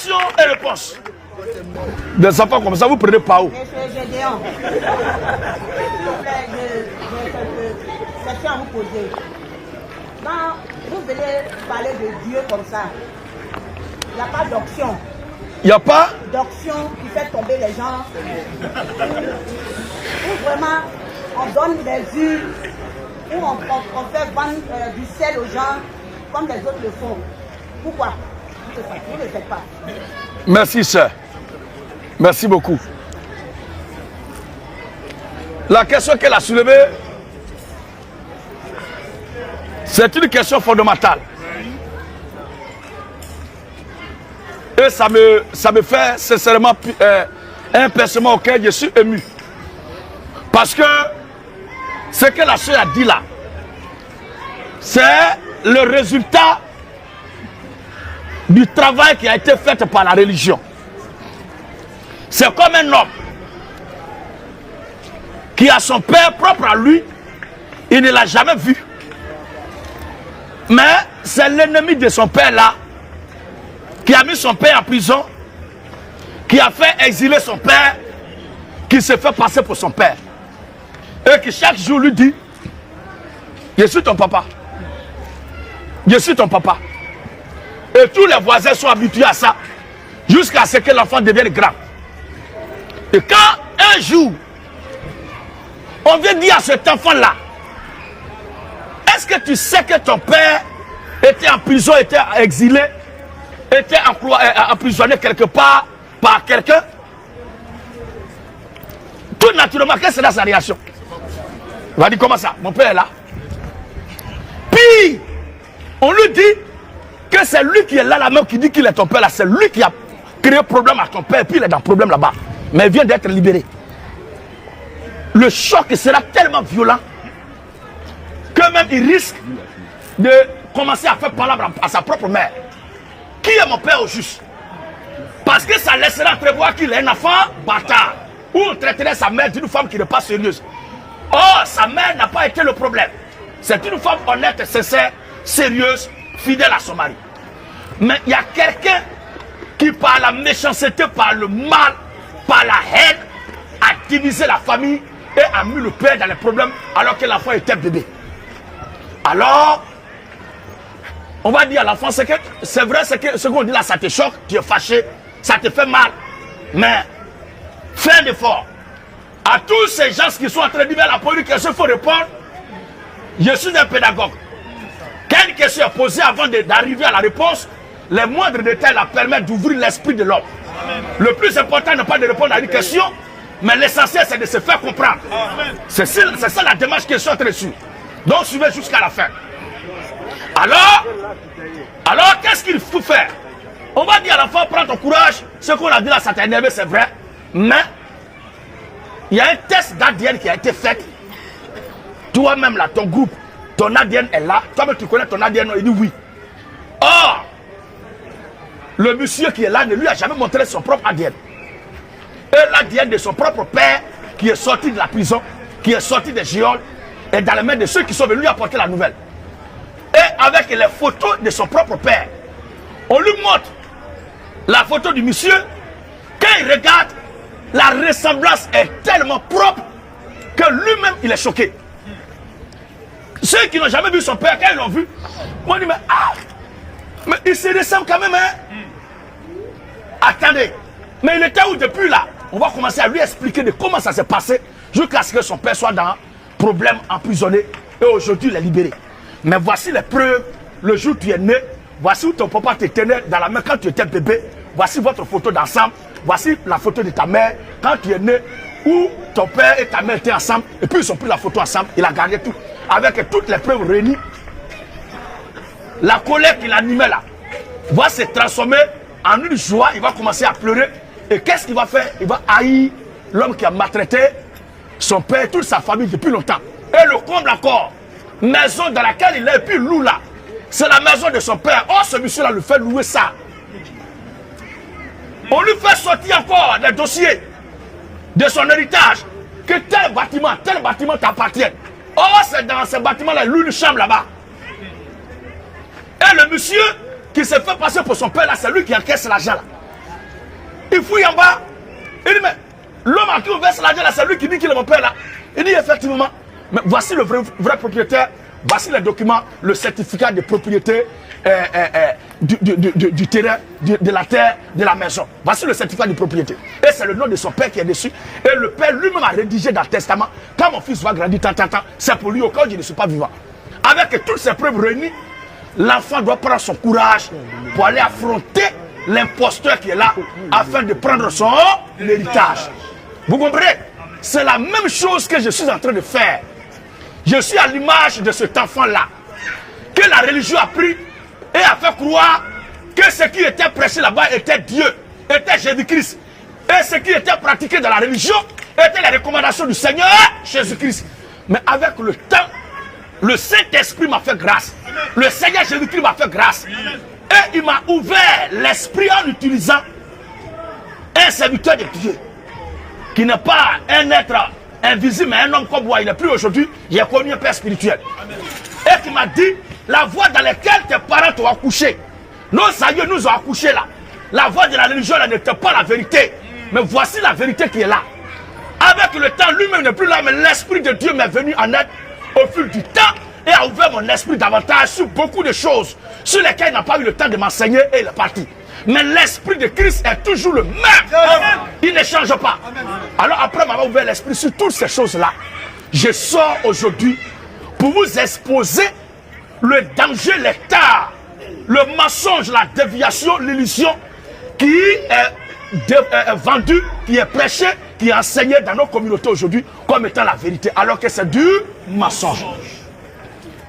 Questions et réponses. Des enfants comme ça, vous prenez pas où? Monsieur Gédéon, s'il vous plaît, j'ai quelques questions à vous poser. Quand vous venez parler de Dieu comme ça, il n'y a pas d'option. Il n'y a pas d'option qui fait tomber les gens. Ou vraiment, on donne des huiles, ou on fait vendre du sel aux gens, comme les autres le font. Pourquoi? Vous ne le faites pas. Merci, sœur. Merci beaucoup. La question qu'elle a soulevée, c'est une question fondamentale. Et ça me fait sincèrement un pincement auquel je suis ému. Parce que ce que la soeur a dit là, c'est le résultat du travail qui a été fait par la religion. C'est comme un homme qui a son père propre à lui, il ne l'a jamais vu. Mais c'est l'ennemi de son père là, qui a mis son père en prison, qui a fait exiler son père, qui se fait passer pour son père. Et qui chaque jour lui dit, je suis ton papa. Je suis ton papa. Et tous les voisins sont habitués à ça, jusqu'à ce que l'enfant devienne grand. Et quand un jour, on vient dire à cet enfant-là, est-ce que tu sais que ton père était en prison, était exilé, était emprisonné quelque part par quelqu'un? Tout naturellement, quelle sera sa réaction? Il va dire, comment ça? Mon père est là. Puis, on lui dit que c'est lui qui est là, la même qui dit qu'il est ton père là. C'est lui qui a créé problème à ton père, puis il est dans le problème là-bas. Mais il vient d'être libéré. Le choc sera tellement violent que même il risque de commencer à faire palabre à sa propre mère. Qui est mon père au juste? Parce que ça laissera prévoir qu'il est un enfant bâtard. Ou on traiterait sa mère d'une femme qui n'est pas sérieuse. Or, sa mère n'a pas été le problème. C'est une femme honnête, sincère, sérieuse, fidèle à son mari. Mais il y a quelqu'un qui, par la méchanceté, par le mal, par la haine, a divisé la famille et a mis le père dans les problèmes alors que l'enfant était bébé. Alors, on va dire à l'enfant, c'est vrai, ce qu'on dit là, ça te choque, tu es fâché, ça te fait mal. Mais fais un effort. À tous ces gens qui sont en train de dire la première question, il faut répondre. Je suis un pédagogue. Quand une question est posée avant d'arriver à la réponse, les moindres détails la permettent d'ouvrir l'esprit de l'homme. Le plus important n'est pas de répondre à une question, mais l'essentiel c'est de se faire comprendre. C'est ça la démarche que je suis en train de suivre. Donc suivez jusqu'à la fin. Alors qu'est-ce qu'il faut faire? On va dire à l'enfant, prends ton courage. Ce qu'on a dit là, ça t'a énervé, c'est vrai. Mais il y a un test d'ADN qui a été fait. Toi-même là, ton groupe, ton ADN est là. Toi-même tu connais ton ADN, il dit oui. Or, le monsieur qui est là ne lui a jamais montré son propre ADN. Et l'ADN de son propre père, qui est sorti de la prison, qui est sorti des géoles, est dans les mains de ceux qui sont venus lui apporter la nouvelle. Et avec les photos de son propre père, on lui montre la photo du monsieur. Quand il regarde, la ressemblance est tellement propre que lui-même il est choqué. Ceux qui n'ont jamais vu son père, quand ils l'ont vu, on dit mais il se ressemble quand même, hein? Attendez, mais il était où depuis là? On va commencer à lui expliquer de comment ça s'est passé jusqu'à ce que son père soit dans problème, emprisonné, et aujourd'hui il est libéré. Mais voici les preuves, le jour où tu es né, voici où ton papa te tenait dans la main quand tu étais bébé, voici votre photo d'ensemble, voici la photo de ta mère quand tu es né, où ton père et ta mère étaient ensemble, et puis ils ont pris la photo ensemble, il a gardé tout, avec toutes les preuves réunies. La colère qu'il animait là, va se transformer en une joie, il va commencer à pleurer, et qu'est-ce qu'il va faire? Il va haïr l'homme qui a maltraité son père et toute sa famille depuis longtemps. Et le comble encore, maison dans laquelle il est, et puis loue là, c'est la maison de son père. Oh, ce monsieur-là lui fait louer ça. On lui fait sortir encore des dossiers de son héritage, que tel bâtiment t'appartient. Oh, c'est dans ce bâtiment-là, il loue une chambre là-bas. Et le monsieur qui se fait passer pour son père là, c'est lui qui encaisse l'argent là. Il fouille en bas. Il dit, mais l'homme à qui on verse l'argent là, c'est lui qui dit qu'il est mon père là. Il dit effectivement, mais voici le vrai propriétaire, voici les documents, le certificat de propriété du terrain, de la terre, de la maison. Voici le certificat de propriété. Et c'est le nom de son père qui est dessus. Et le père lui-même a rédigé dans le testament, quand mon fils va grandir, c'est pour lui au cas où je ne suis pas vivant. Avec toutes ces preuves réunies, l'enfant doit prendre son courage pour aller affronter l'imposteur qui est là afin de prendre son héritage. Vous comprenez? C'est la même chose que je suis en train de faire. Je suis à l'image de cet enfant-là que la religion a pris et a fait croire que ce qui était prêché là-bas était Dieu, était Jésus-Christ. Et ce qui était pratiqué dans la religion était les recommandations du Seigneur Jésus-Christ. Mais avec le temps, le Saint-Esprit m'a fait grâce. Le Seigneur Jésus-Christ m'a fait grâce. Et il m'a ouvert l'esprit en utilisant un serviteur de Dieu qui n'est pas un être invisible, mais un homme comme moi. Il n'est plus aujourd'hui. Il a connu un père spirituel. Et qui m'a dit, la voie dans laquelle tes parents t'ont accouché, nos aïeux nous ont accouchés là. La voie de la religion n'était pas la vérité. Mais voici la vérité qui est là. Avec le temps, lui-même n'est plus là, mais l'Esprit de Dieu m'est venu en aide au fil du temps et a ouvert mon esprit davantage sur beaucoup de choses sur lesquelles il n'a pas eu le temps de m'enseigner et il est parti. Mais l'Esprit de Christ est toujours le même. Amen. Il ne change pas. Amen. Alors après m'avoir ouvert l'esprit sur toutes ces choses-là, je sors aujourd'hui pour vous exposer le danger, l'état, le mensonge, la déviation, l'illusion qui est vendu, qui est prêché, qui est enseigné dans nos communautés aujourd'hui comme étant la vérité, alors que c'est du mensonge.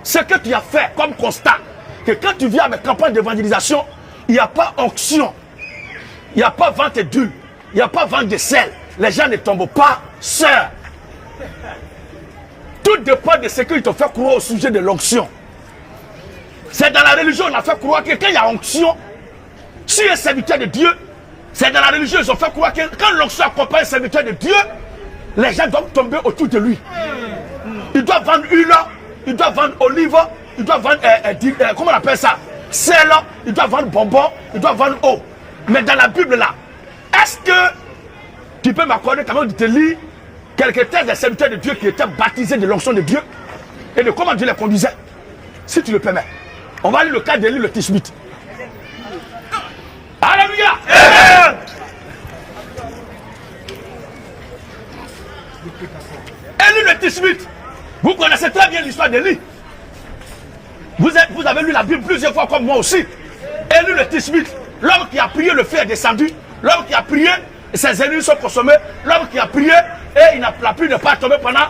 Ce que tu as fait comme constat, que quand tu viens à mes campagnes d'évangélisation, il n'y a pas onction, il n'y a pas vente d'huile, il n'y a pas vente de sel. Les gens ne tombent pas seuls. Tout dépend de ce qu'ils te font croire au sujet de l'onction. C'est dans la religion on a fait croire que quand il y a onction, si un serviteur de Dieu, c'est dans la religion ils ont fait croire que quand l'onction accompagne un serviteur de Dieu, les gens doivent tomber autour de lui. Ils doivent vendre huile, ils doivent vendre olive, ils doivent vendre, comment on appelle ça, sel, ils doivent vendre bonbons, ils doivent vendre eau. Mais dans la Bible là, est-ce que tu peux m'accorder quand même de te lire quelques textes des serviteurs de Dieu qui étaient baptisés de l'onction de Dieu et de comment Dieu les conduisait? Si tu le permets. On va lire le cas d'Élie le Tishbite. Alléluia! Élie le Tishbite. Vous connaissez très bien l'histoire d'Élie. Vous avez lu la Bible plusieurs fois comme moi aussi. Élie le Tishbite, l'homme qui a prié, le feu est descendu. L'homme qui a prié, ses ennemis sont consommés. L'homme qui a prié, et la pluie n'est pas tombée pendant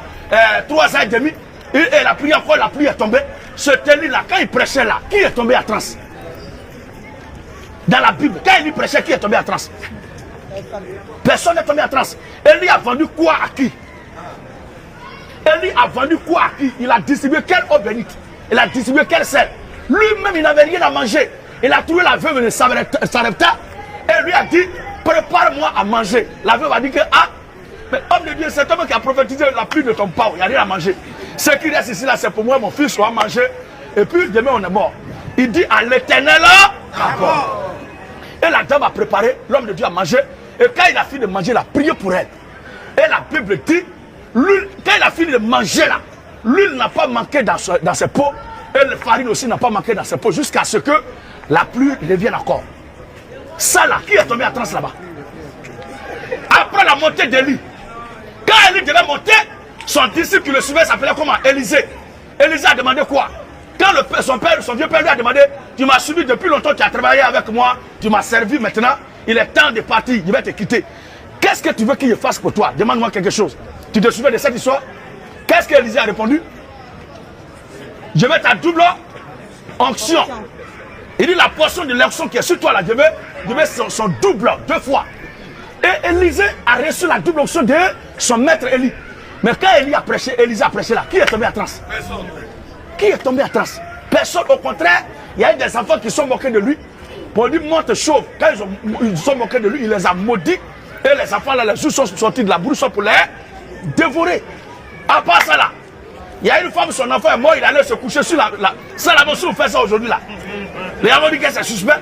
3 ans et demi. Et la pluie encore, la pluie est tombée. Ce Élie-là, quand il prêchait là, qui est tombé à transe? Dans la Bible, quand Élie prêchait, qui est tombé à transe? Personne n'est tombé à transe. Élie a vendu quoi à qui? Élie a vendu quoi à qui? Il a distribué quelle eau bénite? Il a distribué quel sel? Lui-même, il n'avait rien à manger. Il a trouvé la veuve de Sarepta et lui a dit, prépare-moi à manger. La veuve a dit que, ah, mais homme de Dieu, c'est homme qui a prophétisé la pluie de ton pain, il n'y a rien à manger. Ce qui reste ici, là, c'est pour moi, mon fils, on va manger. Et puis, demain, on est mort. Il dit à l'Éternel, d'accord. Et la dame a préparé, l'homme de Dieu a mangé. Et quand il a fini de manger, il a prié pour elle. Et la Bible dit, quand il a fini de manger là, l'huile n'a pas manqué dans ses pots. Et la farine aussi n'a pas manqué dans ses pots. Jusqu'à ce que la pluie revienne encore. Ça là, qui est tombé à transe là-bas? Après la montée d'Élie, quand Élie devait monter, son disciple qui le suivait s'appelait comment? Élisée. Élisée a demandé quoi? Quand son vieux père lui a demandé, tu m'as suivi depuis longtemps, tu as travaillé avec moi, tu m'as servi maintenant, il est temps de partir, je vais te quitter. Qu'est-ce que tu veux qu'il fasse pour toi? Demande-moi quelque chose. Tu te souviens de cette histoire? Qu'est-ce qu'Élisée a répondu? Je vais ta double onction. Il dit la portion de l'onction qui est sur toi là, je vais son double 2 fois. Et Élisée a reçu la double onction de son maître Élie. Mais quand Élie a prêché, Élisée a prêché là, qui est tombé à transe? Personne. Qui est tombé à transe? Personne. Au contraire, il y a eu des enfants qui sont moqués de lui. Pour lui monte chauve. Quand ils sont moqués de lui, il les a maudits. Et les enfants là, les jours sont sortis de la brousse pour les dévorer. À part ça là, il y a une femme, son enfant est mort, il allait se coucher sur la... C'est la notion où on fait ça aujourd'hui là. Les gens vont dire que c'est suspect.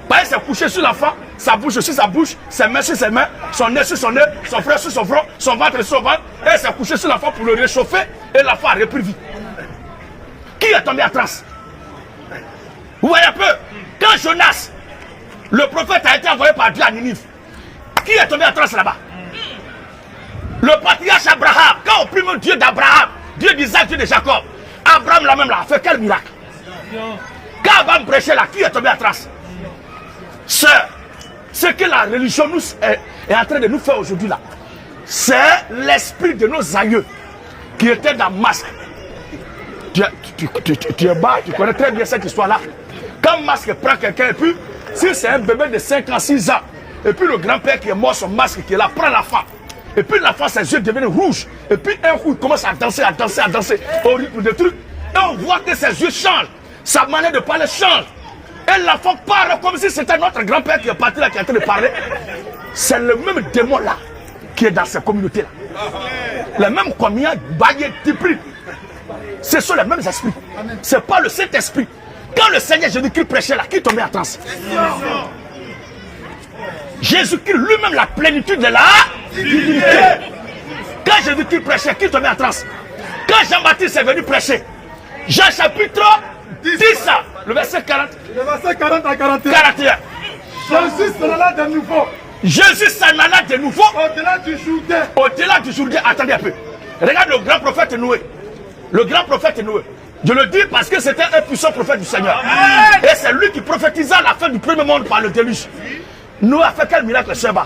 Pareil, c'est couché sur l'enfant, sa bouche sur sa bouche, ses mains sur ses mains, son nez sur son nez, son front sur son front, son ventre sur son ventre. Et elle s'est couché sur l'enfant pour le réchauffer et l'enfant a repris vie. Qui est tombé à transe? Vous voyez un peu? Quand Jonas, le prophète, a été envoyé par Dieu à Ninive, qui est tombé à transe là-bas? Le patriarche Abraham, quand on prie le Dieu d'Abraham, Dieu d'Isaac, Dieu de Jacob, Abraham là même là, a fait quel miracle? Quand Abraham prêchait là, qui est tombé à transe? Ce que la religion nous est en train de nous faire aujourd'hui là, c'est l'esprit de nos aïeux qui était dans Masque. Tu es bas, tu connais très bien cette histoire-là. Quand Masque prend quelqu'un, et puis, si c'est un bébé de 5 ans, 6 ans, et puis le grand-père qui est mort, son Masque qui est là, prend l'enfant. Et puis l'enfant, ses yeux deviennent rouges. Et puis un coup, il commence à danser, au rythme de trucs. Et on voit que ses yeux changent. Sa manière de parler change. Et l'enfant parle comme si c'était notre grand-père qui est parti là, qui est en train de parler. C'est le même démon là qui est dans cette communauté là. Les mêmes communs, baillés, tipris. Ce sont les mêmes esprits. Ce n'est pas le Saint-Esprit. Quand le Seigneur Jésus-Christ prêchait là, qui tombait en transe? Jésus-Christ lui-même, la plénitude de la divinité. Quand Jésus-Christ prêchait, qui tombait en transe? Quand Jean-Baptiste est venu prêcher, Jean chapitre 10, le verset 40. Le verset 40 à 41. 41. Jésus s'en alla de nouveau. Jésus s'en alla de nouveau. Au-delà du Jourdain. Au-delà du Jourdain. Attendez un peu. Regarde le grand prophète Noé. Le grand prophète Noé. Je le dis parce que c'était un puissant prophète du Seigneur. Et c'est lui qui prophétisa la fin du premier monde par le déluge. Noé a fait quel miracle, Seba?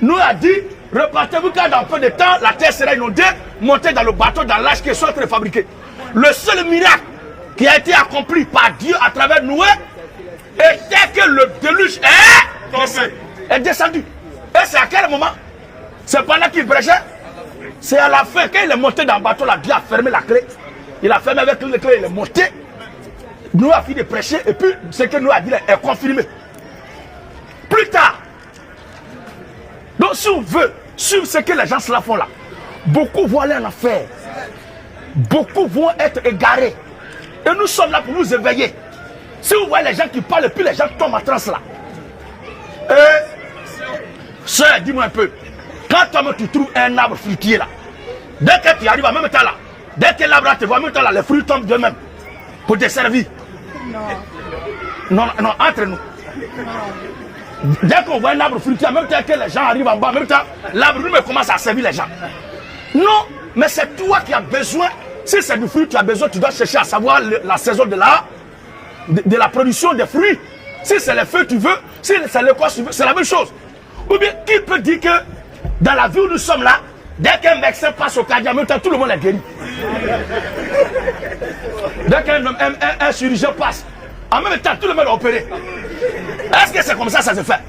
Noé a dit, repartez-vous car dans peu de temps, la terre sera inondée, montez dans le bateau, dans l'âge qui est en train de fabriquer. Le seul miracle qui a été accompli par Dieu à travers Noé était que le déluge est descendu. Et c'est à quel moment? C'est pendant qu'il prêchait? C'est à la fin, quand il est monté dans le bateau, là, Dieu a fermé la clé. Il a fermé avec la clé, il est monté. Noé a fini de prêcher, et puis ce que Noé a dit là, est confirmé. Plus tard, donc si on veut suivre ce que les gens cela font là, beaucoup vont aller en enfer. Beaucoup vont être égarés. Et nous sommes là pour nous éveiller. Si vous voyez les gens qui parlent et puis les gens tombent en transe là. Sœur, dis-moi un peu. Quand toi tu trouves un arbre fruitier là, dès que tu arrives en même temps là, dès que l'arbre te voit en même temps là, les fruits tombent d'eux-mêmes pour te servir. Non, entre nous. Dès qu'on voit un arbre fruitier, en même temps que les gens arrivent en bas, en même temps, l'arbre lui commence à servir les gens. Non, mais c'est toi qui as besoin. Si c'est du fruit, tu as besoin, tu dois chercher à savoir la saison de la production des fruits. Si c'est les feuilles tu veux, si c'est l'écorce tu veux, c'est la même chose. Ou bien, qui peut dire que dans la vie où nous sommes là, dès qu'un médecin passe au cardiaque, en même temps, tout le monde est guéri. Dès qu'un chirurgien passe, en même temps, tout le monde est opéré. Est-ce que c'est comme ça se fait?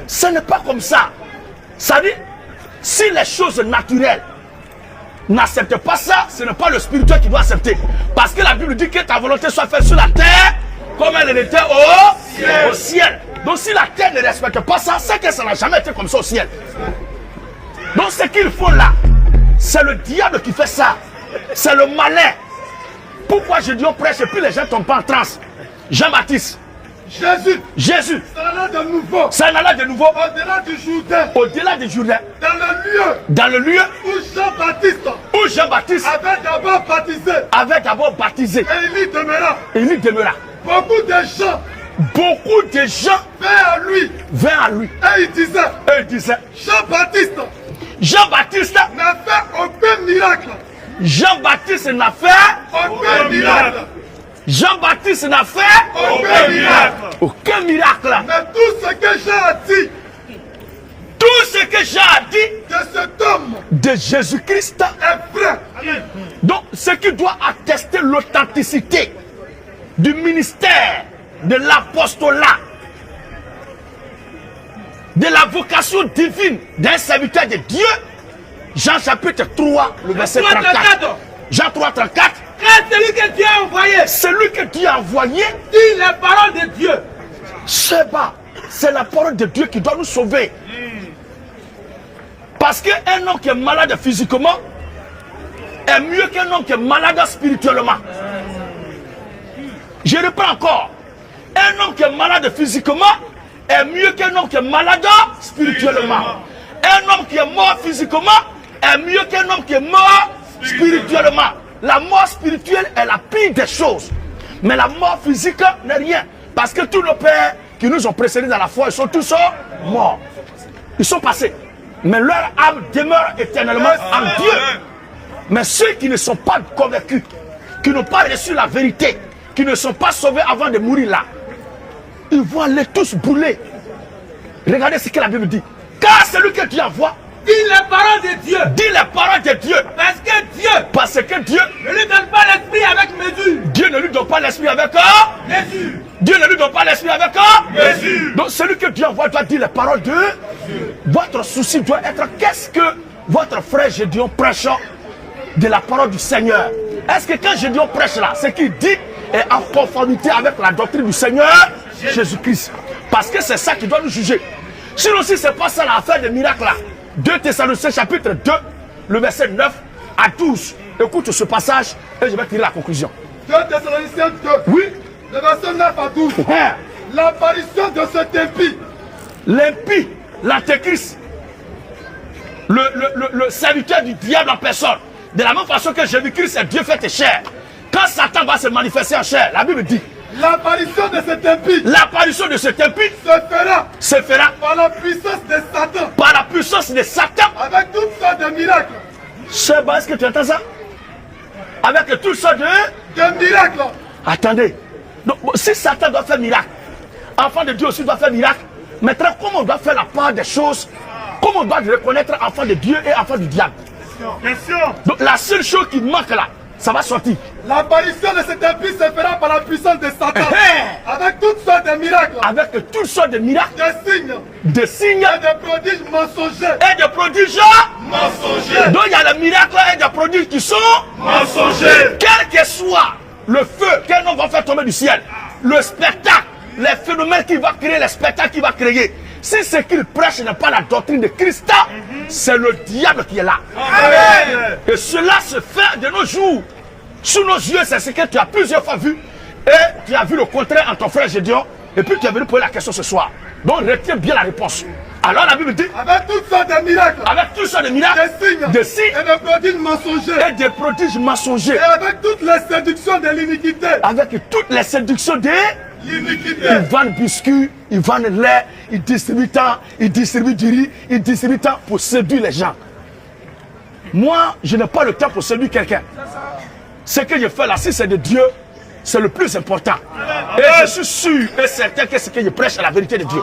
Ce n'est pas comme ça. Ça dit, si les choses naturelles n'acceptent pas ça, ce n'est pas le spirituel qui doit accepter. Parce que la Bible dit que ta volonté soit faite sur la terre comme elle était au ciel. Donc si la terre ne respecte pas ça, c'est que ça n'a jamais été comme ça au ciel. Donc ce qu'ils font là, c'est le diable qui fait ça. C'est le malin. Pourquoi je dis on prêche et puis les gens ne tombent pas en transe? Jean-Baptiste. Jésus. Ça en alla de nouveau. Au-delà du Jourdain. Au-delà du Jourdain. Dans le lieu. Où Jean-Baptiste. Avait d'abord baptisé. Et il y demeura. Beaucoup de gens. Vinrent à lui. Et il disait. Jean-Baptiste n'a fait aucun miracle. Jean-Baptiste n'a fait aucun miracle. Jean-Baptiste n'a fait aucun miracle. Aucun miracle. Mais tout ce que Jean a dit. Tout ce que Jean a dit de cet homme. De Jésus-Christ est vrai. Donc, ce qui doit attester l'authenticité du ministère, de l'apostolat, de la vocation divine d'un serviteur de Dieu, Jean chapitre 3, le verset 34. Jean 3, 34. Celui que Dieu a envoyé. Celui que Dieu a envoyé. Dit la parole de Dieu. C'est la parole de Dieu qui doit nous sauver. Parce qu'un homme qui est malade physiquement est mieux qu'un homme qui est malade spirituellement. Je reprends encore. Un homme qui est malade physiquement est mieux qu'un homme qui est malade spirituellement. Un homme qui est mort physiquement est mieux qu'un homme qui est mort spirituellement. La mort spirituelle est la pire des choses. Mais la mort physique n'est rien. Parce que tous nos pères qui nous ont précédés dans la foi, ils sont tous morts. Ils sont passés. Mais leur âme demeure éternellement en Dieu. Mais ceux qui ne sont pas convaincus, qui n'ont pas reçu la vérité, qui ne sont pas sauvés avant de mourir là, ils vont aller tous brûler. Regardez ce que la Bible dit. Car celui que Dieu envoie, Dis les paroles de Dieu. dit les paroles de Dieu. Parce que Dieu Ne lui donne pas l'esprit avec mesure. Dieu ne lui donne pas l'esprit avec Mesure. Dieu ne lui donne pas l'esprit avec Mesure. Donc celui que Dieu envoie doit dire les paroles de Votre souci doit être qu'est-ce que votre frère Gédéon prêche de la parole du Seigneur. Est-ce que quand Gédéon prêche là, ce qu'il dit est en conformité avec la doctrine du Seigneur Jésus-Christ? Parce que c'est ça qui doit nous juger. Sinon, si c'est pas ça l'affaire des miracles là, 2 Thessaloniciens chapitre 2, le verset 9 à 12. Écoute ce passage et je vais tirer la conclusion. 2 Thessaloniciens 2, Oui. le verset 9 à 12. Hein. L'apparition de cet impie, L'impie, l'antéchrist, le serviteur du diable en personne. De la même façon que Jésus-Christ est Dieu fait et chair. Quand Satan va se manifester en chair, la Bible dit, l'apparition de cet impie l'apparition de cet impie se fera par par la puissance de Satan, la puissance de Satan. avec toutes sortes de miracles. Seba, est-ce que tu entends ça? Avec toutes sortes de... De miracles. Attendez. Donc, bon, si Satan doit faire miracle, enfant de Dieu aussi doit faire miracle, maintenant, comment on doit faire la part des choses? Comment on doit reconnaître enfant de Dieu et enfant du diable? Question. Donc, la seule chose qui manque là, ça va sortir. L'apparition de cet impie se fera par la puissance de Satan, Eh. avec toutes sortes de miracles, Avec toutes sortes de miracles, de signes de signes et de prodiges mensongers. et de prodiges. Mensongers. Donc, il y a les miracles et des prodiges qui sont Mensongers. quel que soit le feu qu'un homme va faire tomber du ciel, le spectacle, les phénomènes qu'il va créer, les spectacles qu'il va créer, si ce qu'il prêche n'est pas la doctrine de Christ, c'est le diable qui est là. Amen. Et cela se fait de nos jours. Sous nos yeux, c'est ce que tu as plusieurs fois vu. Et tu as vu le contraire en ton frère Gédéon. Et puis tu es venu poser la question ce soir. Donc retiens bien la réponse. Alors la Bible dit, Avec toutes sortes de miracles, avec tout ça de miracles, de signes et et de prodiges mensongers, des prodiges mensongers, et avec toutes les séductions de l'iniquité. avec toutes les séductions des... L'iniquité. Ils vendent biscuits, ils vendent lait, ils distribuent tant, ils distribuent du riz, ils distribuent tant pour séduire les gens. Moi, je n'ai pas le temps pour séduire quelqu'un. Ce que je fais là, si c'est de Dieu, c'est le plus important. Et je suis sûr et certain que ce que je prêche est la vérité de Dieu.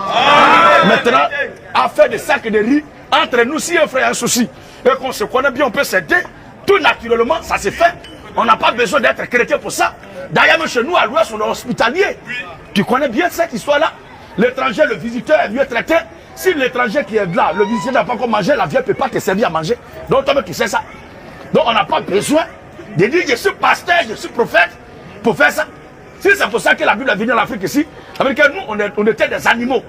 Maintenant, affaire de sac de riz, entre nous, si un frère a un souci et qu'on se connaît bien, on peut s'aider. Tout naturellement, ça se fait. On n'a pas besoin d'être chrétien pour ça. D'ailleurs, même chez nous, à l'ouest, on est hospitalier. Tu connais bien cette histoire-là. L'étranger, le visiteur est mieux traité. Si l'étranger qui est là, le visiteur n'a pas encore mangé, la vieille ne peut pas te servir à manger. Donc, toi-même, tu sais ça. Donc, on n'a pas besoin de dire je suis pasteur, je suis prophète pour faire ça. Si c'est pour ça que la Bible a venu en Afrique ici, ça veut dire que nous, on était des animaux.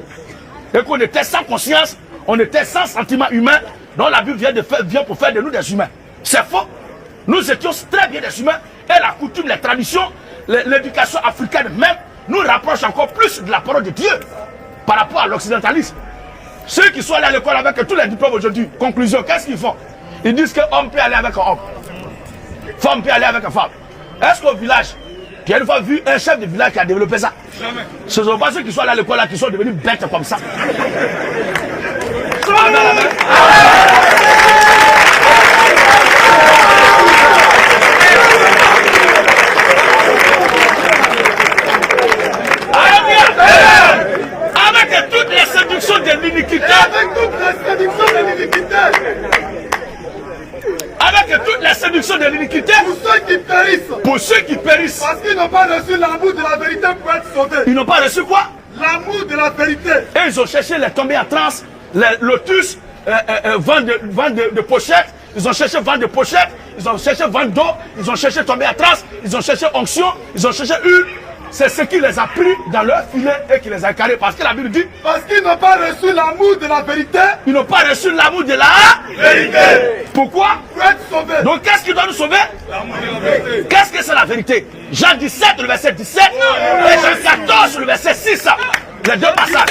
Et qu'on était sans conscience, on était sans sentiment humain. Donc, la Bible vient pour faire de nous des humains. C'est faux. Nous étions très bien des humains. Et la coutume, les traditions, l'éducation africaine même, nous rapproche encore plus de la parole de Dieu par rapport à l'occidentalisme. Ceux qui sont allés à l'école avec tous les diplômes aujourd'hui, conclusion, qu'est-ce qu'ils font? Ils disent qu'homme peut aller avec un homme. Femme peut aller avec une femme. Est-ce qu'au village, tu as une fois vu un chef de village qui a développé ça? Jamais. Ce ne sont pas ceux qui sont allés à l'école là qui sont devenus bêtes comme ça. Avec toutes les séductions de l'iniquité, Avec toutes les séductions de l'iniquité. avec toutes les séductions de l'iniquité, Pour ceux qui périssent. pour ceux qui périssent, Parce qu'ils n'ont pas reçu l'amour de la vérité pour être sauvés. ils n'ont pas reçu quoi? L'amour de la vérité. Et ils ont cherché les tomber en transe, les lotus, vendre de pochettes, ils ont cherché vendre de pochettes, ils ont cherché vendre d'eau, ils ont cherché tomber en transe, ils ont cherché onction, ils ont cherché huile. c'est ce qui les a pris dans leur filet et qui les a carrés. Parce que la Bible dit, Parce qu'ils n'ont pas reçu l'amour de la vérité. ils n'ont pas reçu l'amour de la Vérité. Pourquoi? Pour être sauvés. Donc qu'est-ce qui doit nous sauver? L'amour de la vérité. Qu'est-ce que c'est la vérité? Jean 17, le verset 17, et Jean 14, le verset 6. Les deux passages.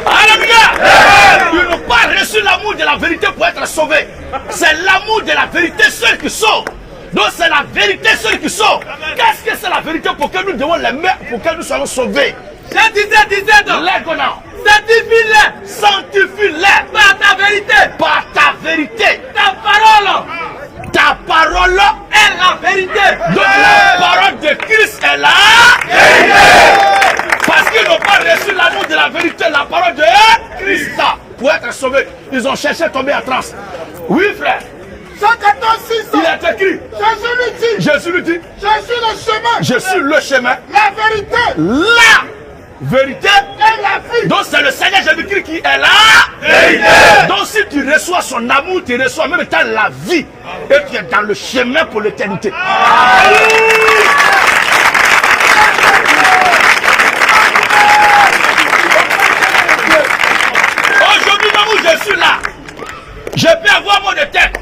Alléluia! Ils n'ont pas reçu l'amour de la vérité pour être sauvés. C'est l'amour de la vérité seul qui sauve. Donc c'est la vérité seul qui sauve. Qu'est-ce que c'est la vérité pour que nous devons l'aimer, pour que nous soyons sauvés? Jean 17, 17. Les gonnants. Sanctifie-les Sanctifie-les par ta vérité. par ta vérité. Ta parole Ta parole est la vérité. Donc la parole de Christ est là. Parce qu'ils n'ont pas reçu l'amour de la vérité, la parole de Christ. Pour être sauvés, ils ont cherché à tomber en transe. Oui, frère. 114, 6. Il est écrit. Jésus lui dit, Jésus lui dit, je suis le chemin, je suis le chemin, la vérité la vérité. et la vie. Donc c'est le Seigneur Jésus-Christ qui est là. Donc si tu reçois son amour, tu reçois en même temps la vie. Et tu es dans le chemin pour l'éternité. Aujourd'hui même où je suis là, je peux avoir mot de tête,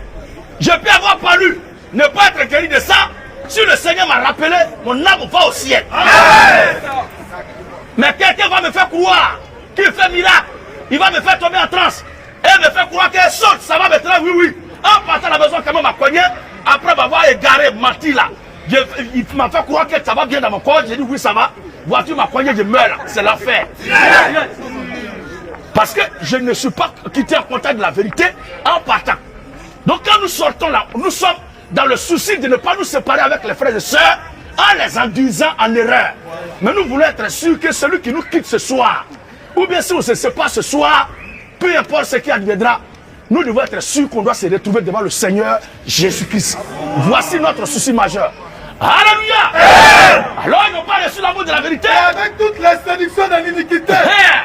je peux avoir palu, ne pas être guéri de ça. Si le Seigneur m'a rappelé, mon âme va au ciel. Mais quelqu'un va me faire croire qu'il fait miracle, il va me faire tomber en transe, et me faire croire qu'elle saute, ça va me traiter, oui, oui. En partant à la maison, quand même, m'a cogné, après m'avoir égaré, menti là, il m'a fait croire que ça va bien dans mon corps, j'ai dit oui, ça va. Voiture m'a cogné, je meurs là, c'est l'affaire. Parce que je ne suis pas quitté en contact de la vérité en partant. Donc quand nous sortons là, nous sommes dans le souci de ne pas nous séparer avec les frères et sœurs en les induisant en erreur. Mais nous voulons être sûrs que celui qui nous quitte ce soir, ou bien si on se sépare ce soir, peu importe ce qui adviendra, nous devons être sûrs qu'on doit se retrouver devant le Seigneur Jésus-Christ. Voici notre souci majeur. Alléluia! Alors ils n'ont pas reçu l'amour de la vérité. Et avec toutes les séductions de l'iniquité,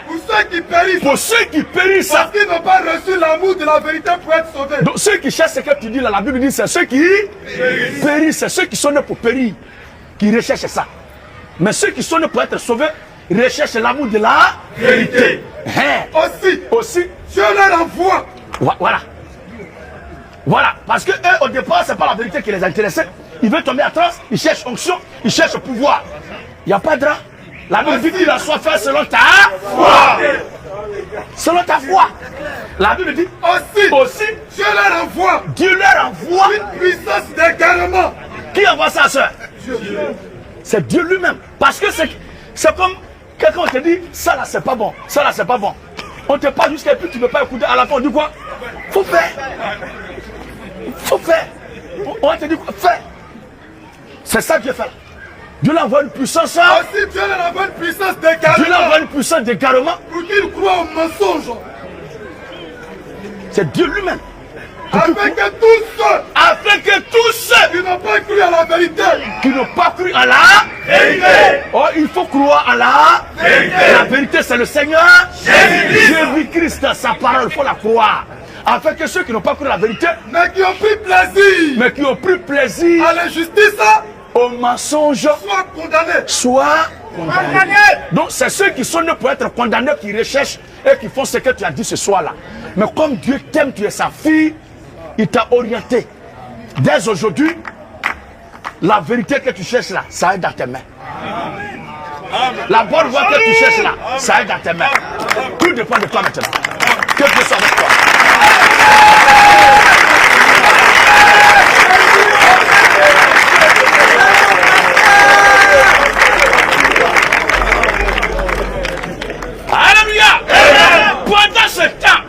pour ceux qui périssent, Pour ceux qui périssent, parce qu'ils n'ont pas reçu l'amour de la vérité pour être sauvés. donc ceux qui cherchent ce que tu dis là, la Bible dit c'est ceux qui périssent, c'est ceux qui sont nés pour périr, qui recherchent ça. Mais ceux qui sont nés pour être sauvés, recherchent l'amour de la Vérité. Aussi, Dieu leur envoie. Voilà. Voilà. Parce que eux, au départ, c'est pas la vérité qui les intéressait. Ils veulent tomber à transe, ils cherchent onction, ils cherchent pouvoir. Il n'y a pas de drap. La Bible dit qu'il a soit fait selon ta foi. Selon ta foi. La Bible dit aussi Dieu leur envoie Dieu leur envoie. une puissance d'égarement. Qui envoie ça, soeur? C'est Dieu lui-même. Parce que c'est comme quelqu'un te dit, ça là c'est pas bon, ça là c'est pas bon. On te parle jusqu'à puis tu ne peux pas écouter. À la fin on dit quoi? Faut faire. Faut faire. On te dit quoi? Fais. C'est ça que Dieu fait. Dieu leur envoie une puissance. Aussi, Dieu leur envoie une puissance Dieu leur envoie d'égarement une puissance d'égarement. pour qu'ils croient au mensonge. C'est Dieu lui-même. Afin que tous ceux qui n'ont pas cru à la vérité, qui n'ont pas cru à la vérité. Oh, il faut croire à la Vérité. La vérité, c'est le Seigneur Jésus-Christ. Sa parole, il faut la croire. Afin que ceux qui n'ont pas cru à la vérité, mais qui ont pris plaisir mais qui ont pris plaisir à l'injustice, au mensonge, soient condamnés. soient condamnés. Donc, c'est ceux qui sont nés pour être condamnés qui recherchent et qui font ce que tu as dit ce soir-là. Mais comme Dieu t'aime, tu es sa fille, il t'a orienté. Dès aujourd'hui, la vérité que tu cherches là, ça est dans tes mains. La bonne voie que tu cherches là, ça est dans tes mains. Tout dépend de toi maintenant. Que Dieu soit avec toi. Alléluia. Pendant ce temps,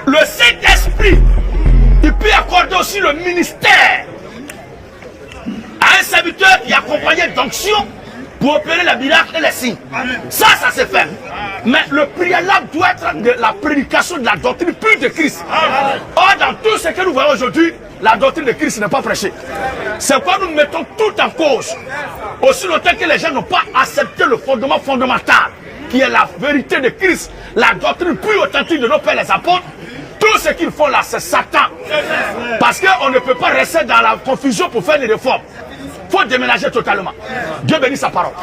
le Saint-Esprit, il peut accorder aussi le ministère à un serviteur qui est accompagné d'onction pour opérer les miracles et les signes. Ça se fait. Mais le préalable doit être de la prédication de la doctrine pure de Christ. Or, dans tout ce que nous voyons aujourd'hui, la doctrine de Christ n'est pas prêchée. C'est pourquoi nous mettons tout en cause. Aussi longtemps que les gens n'ont pas accepté le fondement fondamental, qui est la vérité de Christ, la doctrine pure authentique de nos pères les apôtres, tout Tout ce qu'ils font là, c'est Satan. Parce qu'on ne peut pas rester dans la confusion pour faire des réformes. Il faut déménager totalement. Dieu bénit sa parole.